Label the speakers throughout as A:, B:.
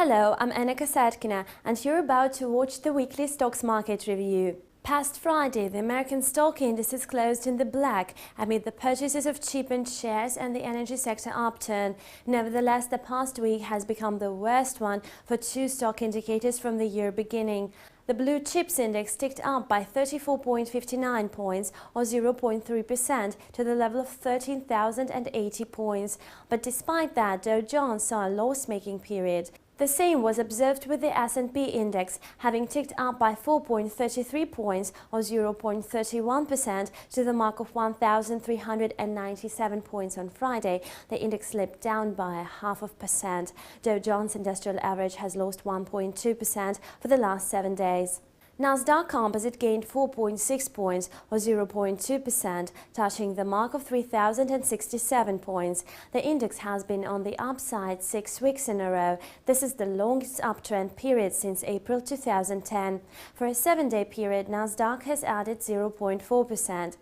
A: Hello, I'm Anna Kasatkina, and you're about to watch the weekly stocks market review. Past Friday, the American stock indices closed in the black amid the purchases of cheapened shares and the energy sector upturn. Nevertheless, the past week has become the worst one for two stock indicators from the year beginning. The blue chips index ticked up by 34.59 points or 0.3% to the level of 13,080 points. But despite that, Dow Jones saw a loss-making period. The same was observed with the S&P index, having ticked up by 4.33 points or 0.31% to the mark of 1,397 points on Friday. The index slipped down by 0.5%. Dow Jones Industrial Average has lost 1.2% for the last 7 days. Nasdaq Composite gained 4.6 points or 0.2%, touching the mark of 3,067 points. The index has been on the upside 6 weeks in a row. This is the longest uptrend period since April 2010. For a 7-day period, Nasdaq has added 0.4%.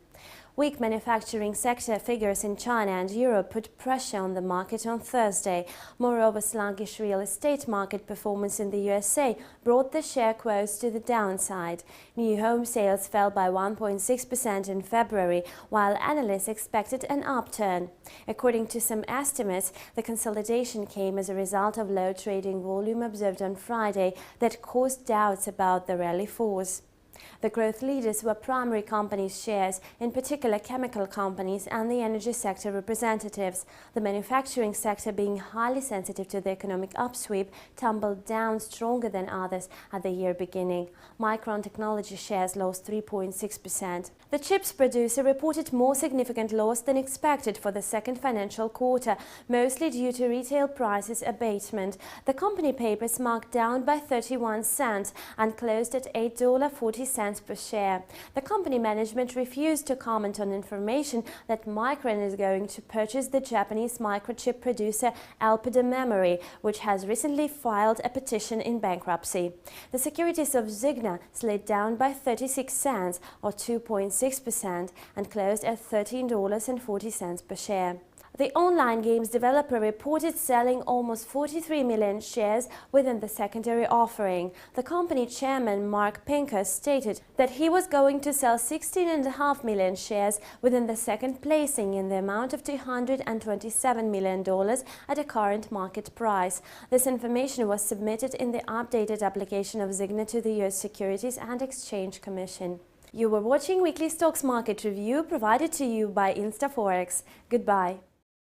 A: Weak manufacturing sector figures in China and Europe put pressure on the market on Thursday. Moreover, sluggish real estate market performance in the USA brought the share quotes to the downside. New home sales fell by 1.6% in February, while analysts expected an upturn. According to some estimates, the consolidation came as a result of low trading volume observed on Friday that caused doubts about the rally force. The growth leaders were primary companies' shares, in particular chemical companies and the energy sector representatives. The manufacturing sector, being highly sensitive to the economic upsweep, tumbled down stronger than others at the year beginning. Micron Technology shares lost 3.6%. The chips producer reported more significant loss than expected for the second financial quarter, mostly due to retail prices abatement. The company papers marked down by 31 cents and closed at $8.40 per share. The company management refused to comment on information that Micron is going to purchase the Japanese microchip producer Elpida Memory, which has recently filed a petition in bankruptcy. The securities of Signa slid down by 36 cents or 2.6% and closed at $13.40 per share. The online games developer reported selling almost 43 million shares within the secondary offering. The company chairman Mark Pincus stated that he was going to sell 16.5 million shares within the second placing in the amount of $227 million at a current market price. This information was submitted in the updated application of Signa to the US Securities and Exchange Commission. You were watching Weekly Stocks Market Review provided to you by InstaForex. Goodbye.